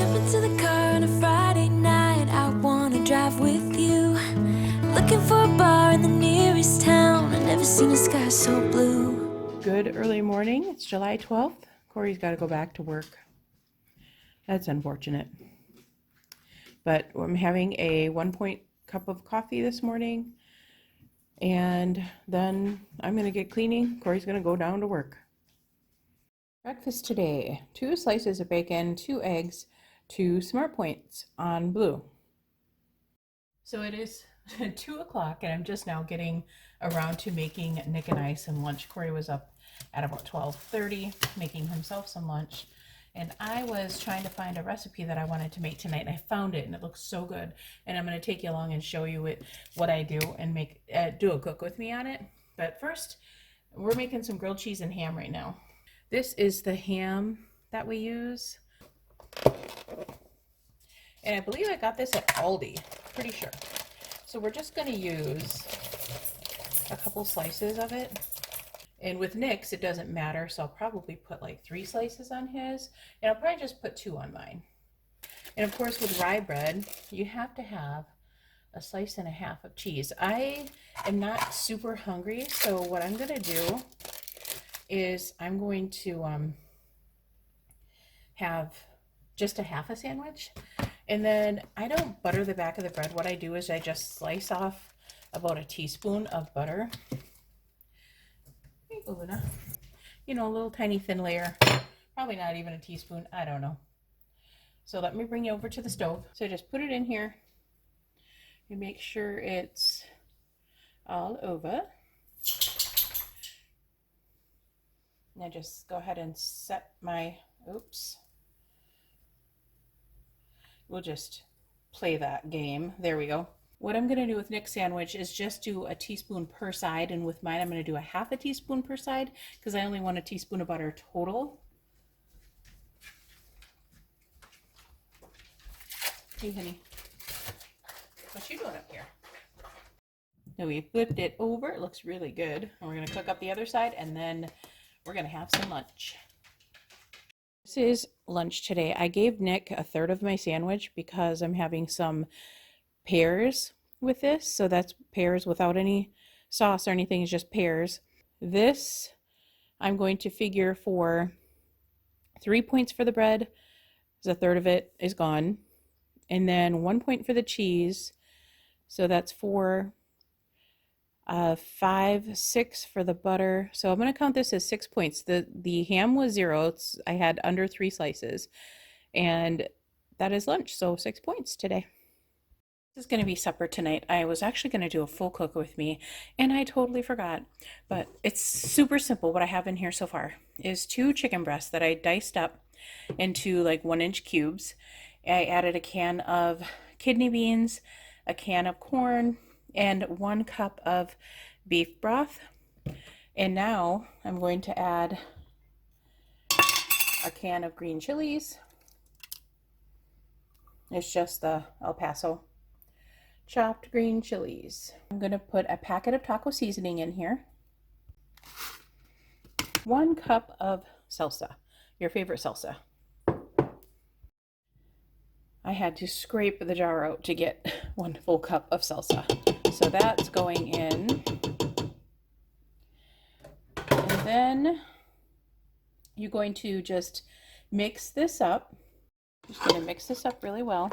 Jump into the car on a Friday night, I wanna drive with you. Looking for a bar in the nearest town, I've never seen a sky so blue. Good early morning. It's July 12th. Corey's got to go back to work. That's unfortunate. But I'm having a 1 cup of coffee this morning. And then I'm going to get cleaning. Corey's going to go down to work. Breakfast today: 2 slices of bacon, 2 eggs, 2 Smart Points on Blue. So it is 2 o'clock and I'm just now getting around to making Nick and I some lunch. Corey was up at about 12:30 making himself some lunch. And I was trying to find a recipe that I wanted to make tonight, and I found it, and it looks so good. And I'm going to take you along and show you what I do and do a cook with me on it. But first, we're making some grilled cheese and ham right now. This is the ham that we use. And I believe I got this at Aldi, pretty sure. So we're just going to use a couple slices of it. And with Nick's, it doesn't matter, so I'll probably put like 3 slices on his, and I'll probably just put 2 on mine. And of course, with rye bread, you have to have a slice and a half of cheese. I am not super hungry, so what I'm going to do is I'm going to have just a half a sandwich. And then I don't butter the back of the bread. What I do is I just slice off about a teaspoon of butter. Luna. You know, a little tiny thin layer, probably not even a teaspoon, I don't know. So let me bring you over to the stove. So just put it in here and make sure it's all over. Now just go ahead and set my, oops. We'll just play that game. There we go. What I'm going to do with Nick's sandwich is just do a teaspoon per side, and with mine I'm going to do a half a teaspoon per side because I only want a teaspoon of butter total. Hey honey, what you doing up here? Now we flipped it over, it looks really good. And we're going to cook up the other side, and then we're going to have some lunch. This is lunch today. I gave Nick a third of my sandwich because I'm having some pears with this, so that's pears without any sauce or anything, it's just pears. This I'm going to figure for 3 points for the bread, because a third of it is gone, and then 1 point for the cheese, so that's 4, 5, 6 for the butter. So I'm going to count this as 6 points. The ham was 0. I had under 3 slices, and that is lunch, so 6 points today. This is going to be supper tonight. I was actually going to do a full cook with me, and I totally forgot. But it's super simple. What I have in here so far is 2 chicken breasts that I diced up into like 1-inch cubes. I added a can of kidney beans, a can of corn, and 1 cup of beef broth. And now I'm going to add a can of green chilies. It's just the El Paso chopped green chilies. I'm going to put a packet of taco seasoning in here. 1 cup of salsa, your favorite salsa. I had to scrape the jar out to get 1 full cup of salsa. So that's going in. And then you're going to just mix this up. Just going to mix this up really well.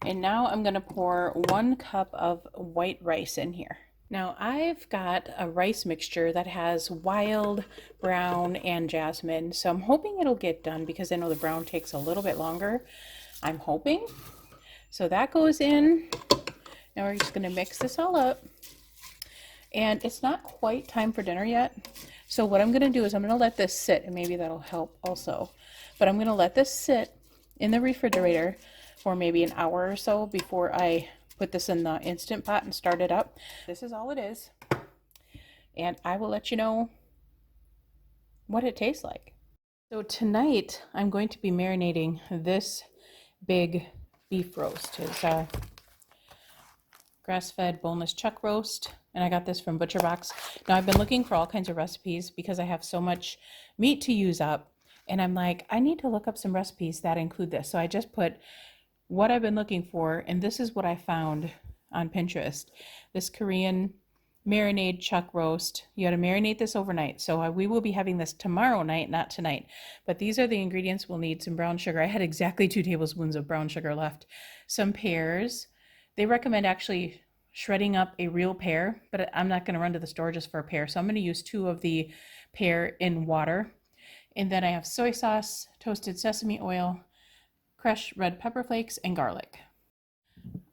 And now I'm going to pour 1 cup of white rice in here. Now I've got a rice mixture that has wild, brown, and jasmine. So I'm hoping it'll get done because I know the brown takes a little bit longer. I'm hoping. So that goes in. Now we're just going to mix this all up. And it's not quite time for dinner yet. So what I'm going to do is I'm going to let this sit, and maybe that'll help also. But I'm going to let this sit in the refrigerator for maybe an hour or so before I put this in the Instant Pot and start it up. This is all it is, and I will let you know what it tastes like. So tonight I'm going to be marinating this big beef roast. It's a grass-fed boneless chuck roast, and I got this from Butcher Box. Now I've been looking for all kinds of recipes because I have so much meat to use up And I'm like, I need to look up some recipes that include this. So I just put what I've been looking for, and this is what I found on Pinterest. This Korean marinade chuck roast. You got to marinate this overnight. So we will be having this tomorrow night, not tonight. But these are the ingredients we'll need. Some brown sugar. I had exactly 2 tablespoons of brown sugar left. Some pears. They recommend actually shredding up a real pear, but I'm not going to run to the store just for a pear. So I'm going to use 2 of the pear in water. And then I have soy sauce, toasted sesame oil, crushed red pepper flakes, and garlic.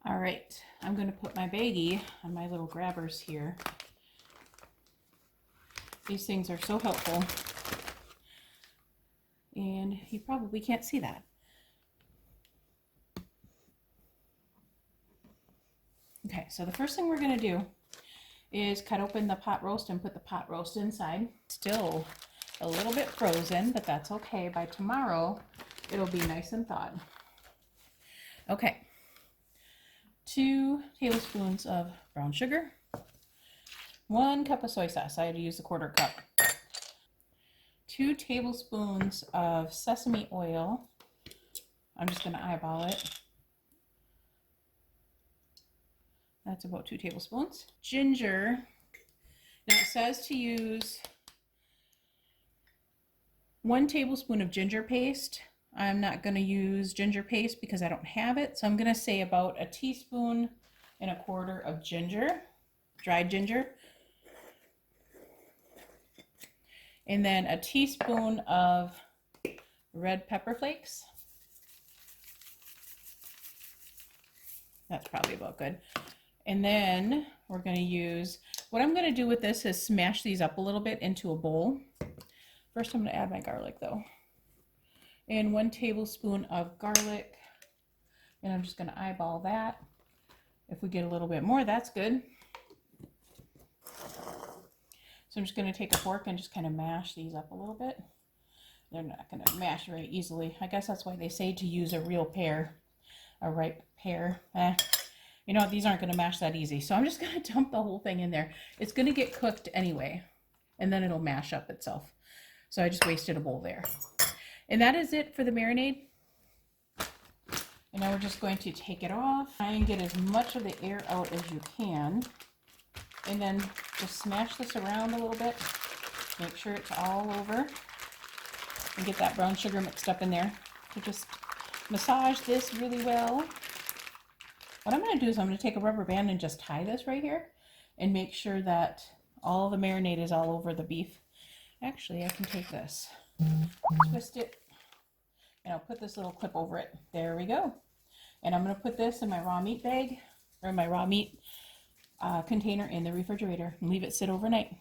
All right, I'm going to put my baggie on my little grabbers here. These things are so helpful. And you probably can't see that. Okay, so the first thing we're going to do is cut open the pot roast and put the pot roast inside. Still a little bit frozen, but that's okay. By tomorrow, it'll be nice and thawed. Okay, 2 tablespoons of brown sugar, 1 cup of soy sauce. I had to use the 1/4 cup. 2 tablespoons of sesame oil. I'm just going to eyeball it. That's about 2 tablespoons. Ginger. Now it says to use 1 tablespoon of ginger paste. I'm not going to use ginger paste because I don't have it. So I'm going to say about 1.25 teaspoons of ginger, dried ginger. And then 1 teaspoon of red pepper flakes. That's probably about good. And then we're going to use, what I'm going to do with this is smash these up a little bit into a bowl. First I'm going to add my garlic though. And 1 tablespoon of garlic. And I'm just going to eyeball that. If we get a little bit more, that's good. So I'm just going to take a fork and just kind of mash these up a little bit. They're not going to mash very easily. I guess that's why they say to use a real pear, a ripe pear. You know, these aren't going to mash that easy. So I'm just going to dump the whole thing in there. It's going to get cooked anyway, and then it'll mash up itself. So I just wasted a bowl there. And that is it for the marinade. And now we're just going to take it off. Try and get as much of the air out as you can. And then just smash this around a little bit. Make sure it's all over. And get that brown sugar mixed up in there. So just massage this really well. What I'm going to do is I'm going to take a rubber band and just tie this right here. And make sure that all the marinade is all over the beef. Actually, I can take this. Twist it. And I'll put this little clip over it. There we go. And I'm going to put this in my raw meat bag, or my raw meat container in the refrigerator and leave it sit overnight.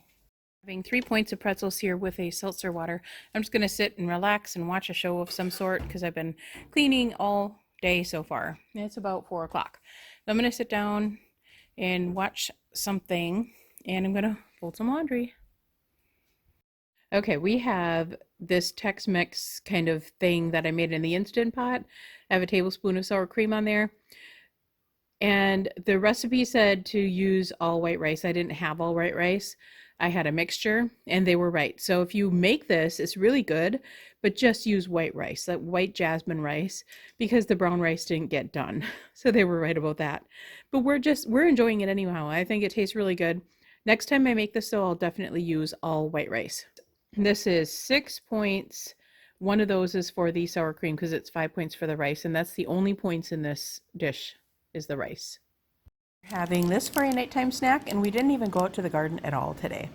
Having 3 points of pretzels here with a seltzer water. I'm just going to sit and relax and watch a show of some sort because I've been cleaning all day so far. It's about 4 o'clock. I'm going to sit down and watch something, and I'm going to fold some laundry. Okay, we have this Tex-Mex kind of thing that I made in the Instant Pot. I have a tablespoon of sour cream on there. And the recipe said to use all white rice. I didn't have all white rice. I had a mixture, and they were right. So if you make this, it's really good, but just use white rice, that white jasmine rice, because the brown rice didn't get done. So they were right about that. But we're enjoying it anyhow. I think it tastes really good. Next time I make this, though, I'll definitely use all white rice. This is 6 points. 1 of those is for the sour cream because it's 5 points for the rice, and that's the only points in this dish is the rice. Having this for a nighttime snack, and we didn't even go out to the garden at all today.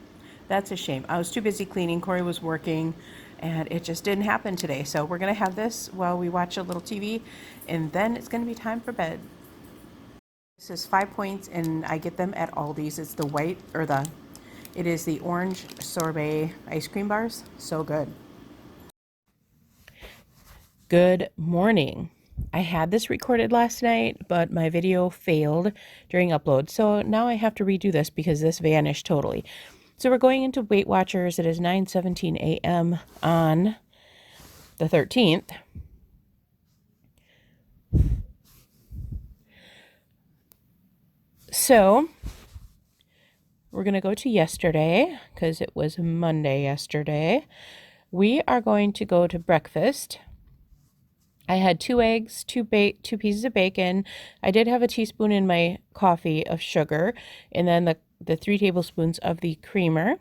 That's a shame. I was too busy cleaning. Corey was working, and it just didn't happen today. So we're going to have this while we watch a little TV, and then it's going to be time for bed. This is 5 points, and I get them at Aldi's. It's the white, or it is the orange sorbet ice cream bars. So good. Good morning. I had this recorded last night, but my video failed during upload. So now I have to redo this because this vanished totally. So we're going into Weight Watchers. It is 9:17 a.m. on the 13th. So we're going to go to yesterday because it was Monday yesterday. We are going to go to breakfast. I had 2 eggs, 2 pieces of bacon. I did have a teaspoon in my coffee of sugar, and then the 3 tablespoons of the creamer.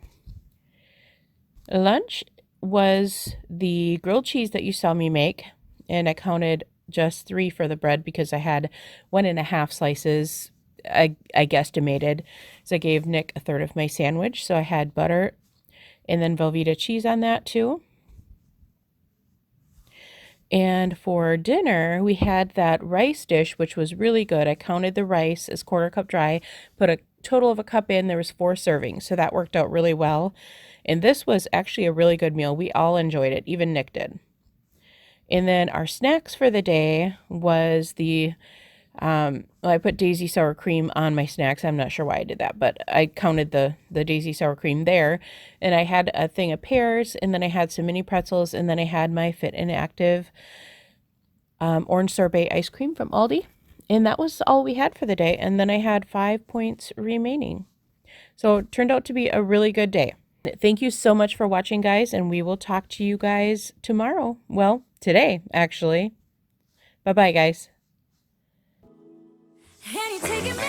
Lunch was the grilled cheese that you saw me make, and I counted just 3 for the bread because I had 1.5 slices. I guesstimated, so I gave Nick a third of my sandwich. So I had butter and then Velveeta cheese on that too. And for dinner, we had that rice dish, which was really good. I counted the rice as 1/4 cup dry, put a total of a cup in. There was 4 servings, so that worked out really well. And this was actually a really good meal. We all enjoyed it, even Nick did. And then our snacks for the day was the, well, I put daisy sour cream on my snacks. I'm not sure why I did that, but I counted the daisy sour cream there. And I had a thing of pears, and then I had some mini pretzels, and then I had my Fit and Active orange sorbet ice cream from Aldi. And that was all we had for the day. And then I had 5 points remaining. So it turned out to be a really good day. Thank you so much for watching, guys, and we will talk to you guys tomorrow. Well, today, actually. Bye-bye, guys. And you're taking me